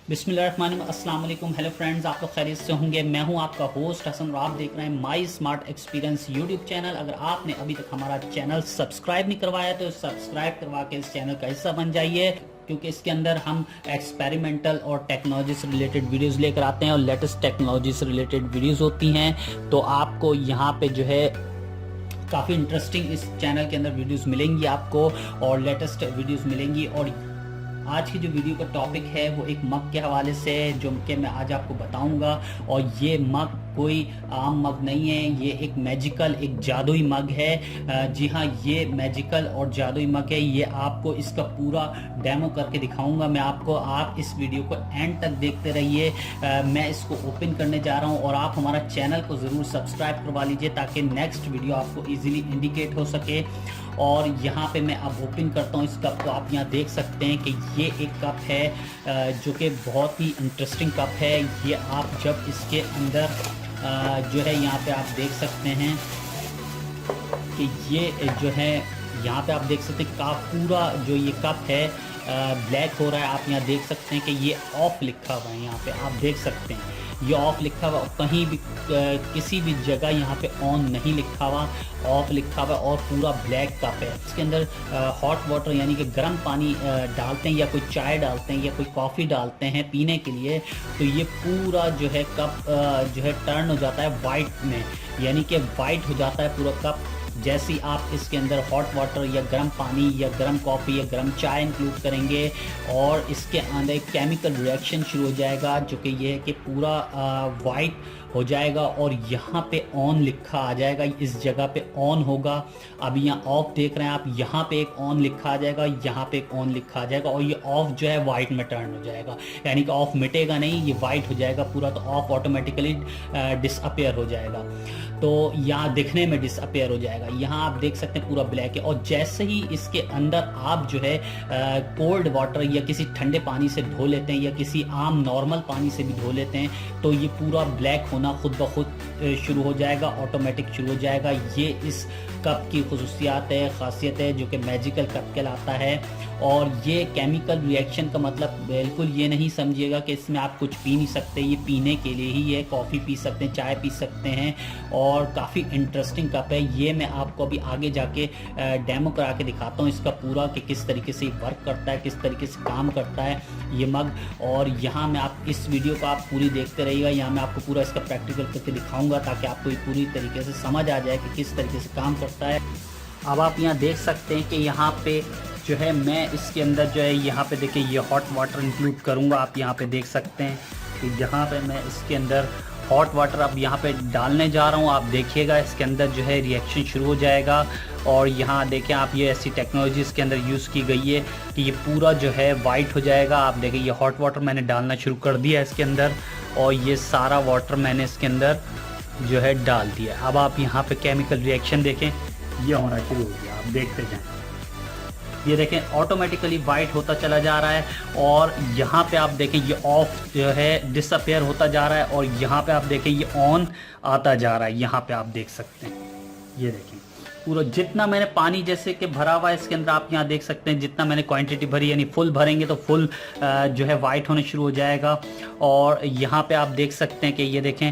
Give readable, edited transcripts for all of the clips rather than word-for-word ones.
बिस्मिल्लाहिर्रहमानिर्रहीम, अस्सलाम वालेकुम। हेलो फ्रेंड्स, आप लोग खैरियत से होंगे। मैं हूं आपका होस्ट हसन और आप देख रहे हैं माई स्मार्ट एक्सपीरियंस यूट्यूब चैनल। अगर आपने अभी तक हमारा चैनल सब्सक्राइब नहीं करवाया तो सब्सक्राइब करवा के इस चैनल का हिस्सा बन जाइए, क्योंकि इसके अंदर हम एक्सपेरिमेंटल और टेक्नोलॉजी से रिलेटेड वीडियोस लेकर आते हैं और लेटेस्ट टेक्नोलॉजी से रिलेटेड वीडियोस होती हैं। तो आपको यहाँ पे जो है काफ़ी इंटरेस्टिंग इस चैनल के अंदर वीडियोस मिलेंगी आपको और लेटेस्ट वीडियोस मिलेंगी। और आज की जो वीडियो का टॉपिक है वो एक मग के हवाले से है, जो कि मैं आज आपको बताऊंगा। और ये मग कोई आम मग नहीं है, ये एक मैजिकल, एक जादुई मग है। जी हाँ, ये मैजिकल और जादुई मग है। ये आपको इसका पूरा डेमो करके दिखाऊंगा मैं आपको। आप इस वीडियो को एंड तक देखते रहिए। मैं इसको ओपन करने जा रहा हूँ और आप हमारा चैनल को ज़रूर सब्सक्राइब करवा लीजिए ताकि नेक्स्ट वीडियो आपको ईजिली इंडिकेट हो सके। और यहाँ पे मैं अब ओपन करता हूँ इस कप को। आप यहाँ देख सकते हैं कि ये एक कप है जो कि बहुत ही इंटरेस्टिंग कप है। ये आप जब इसके अंदर जो है यहाँ पे आप देख सकते हैं कि ये जो है यहाँ पे आप देख सकते हैं का पूरा जो ये कप है ब्लैक हो रहा है। आप यहाँ देख सकते हैं कि ये ऑफ लिखा हुआ है। यहाँ पे आप देख सकते हैं ये ऑफ लिखा हुआ, कहीं भी किसी भी जगह यहाँ पे ऑन नहीं लिखा हुआ, ऑफ लिखा हुआ और पूरा ब्लैक कप है। इसके अंदर हॉट वाटर यानी कि गर्म पानी डालते हैं या कोई चाय डालते हैं या कोई कॉफ़ी डालते हैं पीने के लिए, तो ये पूरा जो है कप जो है टर्न हो जाता है वाइट में, यानी कि वाइट हो जाता है पूरा कप। जैसे ही आप इसके अंदर हॉट वाटर या गर्म पानी या गर्म कॉफ़ी या गर्म चाय इंक्लूड करेंगे और इसके अंदर एक केमिकल रिएक्शन शुरू हो जाएगा, जो कि ये है कि पूरा वाइट हो जाएगा और यहाँ पे ऑन लिखा आ जाएगा। इस जगह पे ऑन होगा। अभी यहाँ ऑफ देख रहे हैं आप, यहाँ पे एक ऑन लिखा आ जाएगा, यहाँ पे एक ऑन लिखा आ जाएगा और ये ऑफ जो है वाइट में टर्न हो जाएगा, यानी कि ऑफ मिटेगा नहीं, ये वाइट हो जाएगा पूरा। तो ऑफ ऑटोमेटिकली डिसअपेयर हो जाएगा, तो यहाँ दिखने में डिसअपेयर हो जाएगा। यहाँ आप देख सकते हैं पूरा ब्लैक है। और जैसे ही इसके अंदर आप जो है कोल्ड वाटर या किसी ठंडे पानी से धो लेते हैं या किसी आम नॉर्मल पानी से भी धो लेते हैं, तो ये पूरा ब्लैक होना खुद ब खुद शुरू हो जाएगा, ऑटोमेटिक शुरू हो जाएगा। ये इस कप की खुसूसियात है, खासियत है, जो कि मैजिकल कप कहलाता है। और ये केमिकल रिएक्शन का मतलब बिल्कुल ये नहीं समझिएगा कि इसमें आप कुछ पी नहीं सकते, ये पीने के लिए ही है। कॉफ़ी पी सकते हैं, चाय पी सकते हैं और काफ़ी इंटरेस्टिंग कप है। ये मैं आपको अभी आगे जाके डेमो करा के दिखाता हूँ इसका पूरा, कि किस तरीके से वर्क करता है, किस तरीके से काम करता है ये मग। और यहाँ मैं आप इस वीडियो को आप पूरी देखते रहिएगा। यहाँ मैं आपको पूरा इसका प्रैक्टिकल करके दिखाऊंगा ताकि आपको ये पूरी तरीके से समझ आ जाए कि किस तरीके से काम करता है। अब आप यहाँ देख सकते हैं कि यहाँ पे जो है मैं इसके अंदर जो है यहाँ पे देखिए ये हॉट वाटर इंक्लूड करूँगा। आप यहाँ पे देख सकते हैं कि जहाँ पे मैं इसके अंदर हॉट वाटर अब यहाँ पे डालने जा रहा हूँ, आप देखिएगा इसके अंदर जो है रिएक्शन शुरू हो जाएगा। और यहाँ देखें आप, ये ऐसी टेक्नोलॉजी इसके अंदर यूज़ की गई है कि ये पूरा जो है वाइट हो जाएगा। आप देखें ये हॉट वाटर मैंने डालना शुरू कर दिया है इसके अंदर और ये सारा वाटर मैंने इसके अंदर जो है डाल दिया। अब आप यहाँ पे केमिकल रिएक्शन देखें, ये होना शुरू हो गया, आप देखते जाएं। ये देखें ऑटोमेटिकली वाइट होता चला जा रहा है और यहाँ पे आप देखें ये ऑफ जो है डिसअपेयर होता जा रहा है और यहाँ पे आप देखें ये ऑन आता जा रहा है। यहाँ पे आप देख सकते हैं, ये देखें पूरा जितना मैंने पानी जैसे कि भरा हुआ है इसके अंदर, आप यहाँ देख सकते हैं जितना मैंने क्वांटिटी भरी, यानी फुल भरेंगे तो फुल जो है वाइट होने शुरू हो जाएगा। और यहाँ पे आप देख सकते हैं कि ये देखें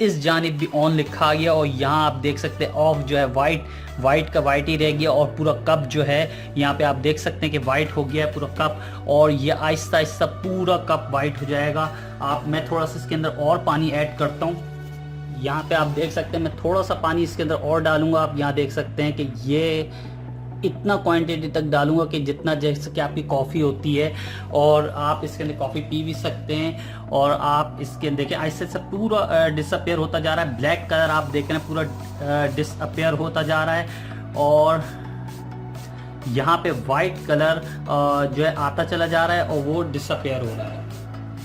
इस जानिब भी ऑन लिखा गया और यहाँ आप देख सकते हैं ऑफ जो है वाइट का वाइट ही रह गया और पूरा कप जो है यहाँ पे आप देख सकते हैं कि वाइट हो गया है पूरा कप। और ये आहिस्ता आहिस्ता पूरा कप वाइट हो जाएगा। मैं थोड़ा सा इसके अंदर और पानी ऐड करता हूँ। यहाँ पे आप देख सकते हैं मैं थोड़ा सा पानी इसके अंदर और डालूंगा। आप यहाँ देख सकते हैं कि ये इतना क्वांटिटी तक डालूंगा कि जितना जैसे कि आपकी कॉफ़ी होती है, और आप इसके अंदर कॉफ़ी पी भी सकते हैं। और आप इसके देखें ऐसे से पूरा डिसअपेयर होता जा रहा है। ब्लैक कलर आप देख रहे हैं पूरा डिसअपेयर होता जा रहा है और यहाँ पे वाइट कलर जो है आता चला जा रहा है और वो डिसअपेयर हो रहा है।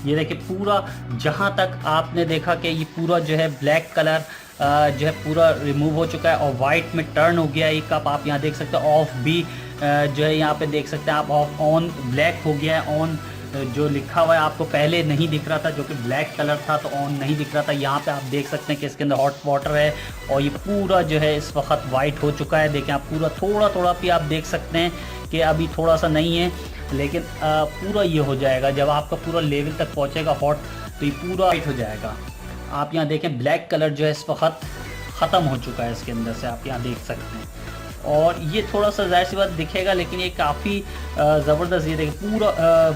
ये देखिए पूरा जहाँ तक आपने देखा कि ये पूरा जो है ब्लैक कलर जो है पूरा रिमूव हो चुका है और वाइट में टर्न हो गया ये कप। आप यहाँ देख सकते हैं ऑफ भी जो है यहाँ पे देख सकते हैं आप, ऑफ ऑन ब्लैक हो गया है। ऑन जो लिखा हुआ है आपको पहले नहीं दिख रहा था, जो कि ब्लैक कलर था तो ऑन नहीं दिख रहा था। यहाँ पे आप देख सकते हैं कि इसके अंदर हॉट वाटर है और ये पूरा जो है इस वक्त वाइट हो चुका है। देखें आप पूरा थोड़ा थोड़ा भी आप देख सकते हैं कि अभी थोड़ा सा नहीं है, लेकिन पूरा ये हो जाएगा जब आपका पूरा लेवल तक पहुंचेगा हॉट, तो ये पूरा वाइट हो जाएगा। आप यहाँ देखें ब्लैक कलर जो है इस वक्त ख़त्म हो चुका है इसके अंदर से, आप यहाँ देख सकते हैं। और ये थोड़ा सा ज़ाहिर सी बात दिखेगा, लेकिन ये काफ़ी ज़बरदस्त, ये देखिए पूरा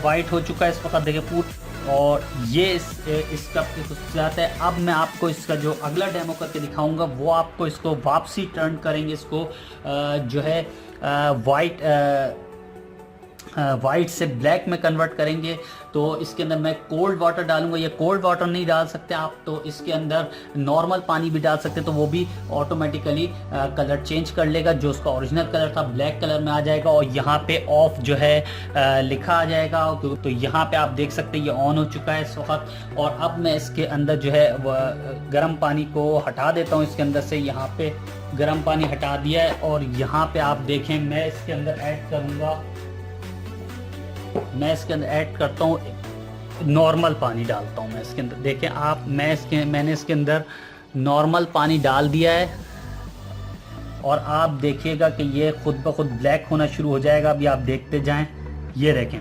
वाइट हो चुका है इस वक्त, देखिए पूरा। और ये इस कप की खुसूसियात है। अब मैं आपको इसका जो अगला डेमो करके दिखाऊंगा वो आपको इसको वापसी टर्न करेंगे, इसको जो है वाइट से ब्लैक में कन्वर्ट करेंगे। तो इसके अंदर मैं कोल्ड वाटर डालूंगा, ये कोल्ड वाटर नहीं डाल सकते आप, तो इसके अंदर नॉर्मल पानी भी डाल सकते हैं, तो वो भी ऑटोमेटिकली कलर चेंज कर लेगा। जो उसका ओरिजिनल कलर था ब्लैक कलर में आ जाएगा, और यहाँ पे ऑफ जो है लिखा आ जाएगा। तो यहाँ पे आप देख सकते हैं ये ऑन हो चुका है इस वक्त। और अब मैं इसके अंदर जो है गर्म पानी को हटा देता हूँ इसके अंदर से। यहाँ पे गर्म पानी हटा दिया है, और यहाँ पे आप देखें मैं इसके अंदर ऐड करूँगा, मैं इसके अंदर ऐड करता हूँ नॉर्मल पानी डालता हूँ मैं इसके अंदर। देखें आप, मैंने इसके अंदर नॉर्मल पानी डाल दिया है, और आप देखिएगा कि ये खुद ब खुद ब्लैक होना शुरू हो जाएगा। अभी आप देखते जाएं, ये देखें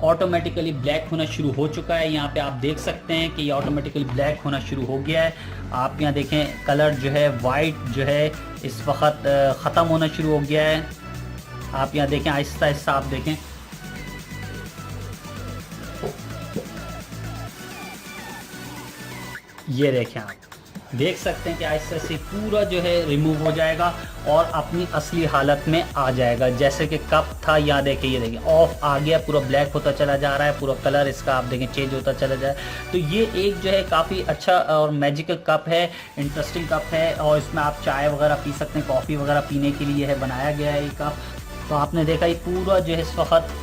ऑटोमेटिकली ब्लैक होना शुरू हो चुका है। यहाँ पे आप देख सकते हैं कि ये ऑटोमेटिकली ब्लैक होना शुरू हो गया है। आप यहाँ देखें कलर जो है वाइट जो है इस वक्त ख़त्म होना शुरू हो गया है। आप यहाँ देखें आहिस्ता आहिस्ता, आप देखें ये देखें, आप देख सकते हैं कि आहिस्ता से पूरा जो है रिमूव हो जाएगा और अपनी असली हालत में आ जाएगा। जैसे कि कप था, यहाँ देखिए, ये देखिए ऑफ आ गया, पूरा ब्लैक होता चला जा रहा है, पूरा कलर इसका आप देखें चेंज होता चला जाए। तो ये एक जो है काफ़ी अच्छा और मैजिकल कप है, इंटरेस्टिंग कप है, और इसमें आप चाय वगैरह पी सकते हैं, कॉफ़ी वगैरह पीने के लिए है बनाया गया है ये कप। तो आपने देखा ये पूरा जो है इस वक्त,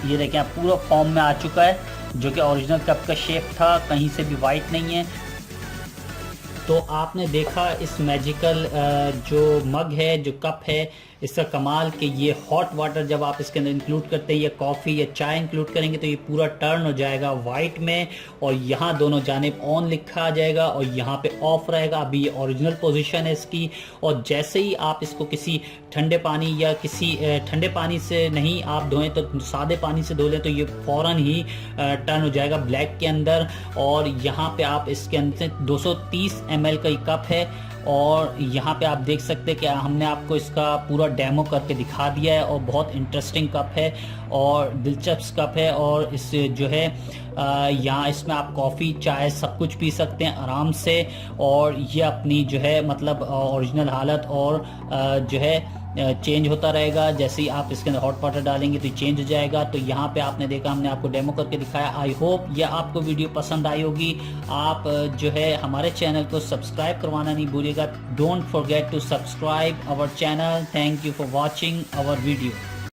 ये देखें आप पूरा फॉर्म में आ चुका है, जो कि ओरिजिनल कप का शेप था, कहीं से भी वाइट नहीं है। तो आपने देखा इस मैजिकल जो मग है, जो कप है, इसका कमाल कि ये हॉट वाटर जब आप इसके अंदर इंक्लूड करते हैं, या कॉफ़ी या चाय इंक्लूड करेंगे, तो ये पूरा टर्न हो जाएगा वाइट में, और यहाँ दोनों जानिब ऑन लिखा आ जाएगा और यहाँ पे ऑफ रहेगा। अभी ये ओरिजिनल पोजीशन है इसकी, और जैसे ही आप इसको किसी ठंडे पानी या किसी ठंडे पानी से नहीं आप धोएं, तो सादे पानी से धो लें, तो ये फ़ौरन ही टर्न हो जाएगा ब्लैक के अंदर। और यहाँ पे आप इसके अंदर 230 ml का ये कप है, और यहाँ पे आप देख सकते हैं कि हमने आपको इसका पूरा डेमो करके दिखा दिया है, और बहुत इंटरेस्टिंग कप है और दिलचस्प कप है। और इस जो है यहाँ इसमें आप कॉफ़ी चाय सब कुछ पी सकते हैं आराम से, और ये अपनी जो है मतलब ओरिजिनल हालत और जो है चेंज होता रहेगा। जैसे ही आप इसके अंदर हॉट वाटर डालेंगे तो चेंज हो जाएगा। तो यहाँ पे आपने देखा, हमने आपको डेमो करके दिखाया। आई होप ये आपको वीडियो पसंद आई होगी। आप जो है हमारे चैनल को सब्सक्राइब करवाना नहीं भूलिएगा। Don't forget to subscribe our channel. Thank you for watching our video.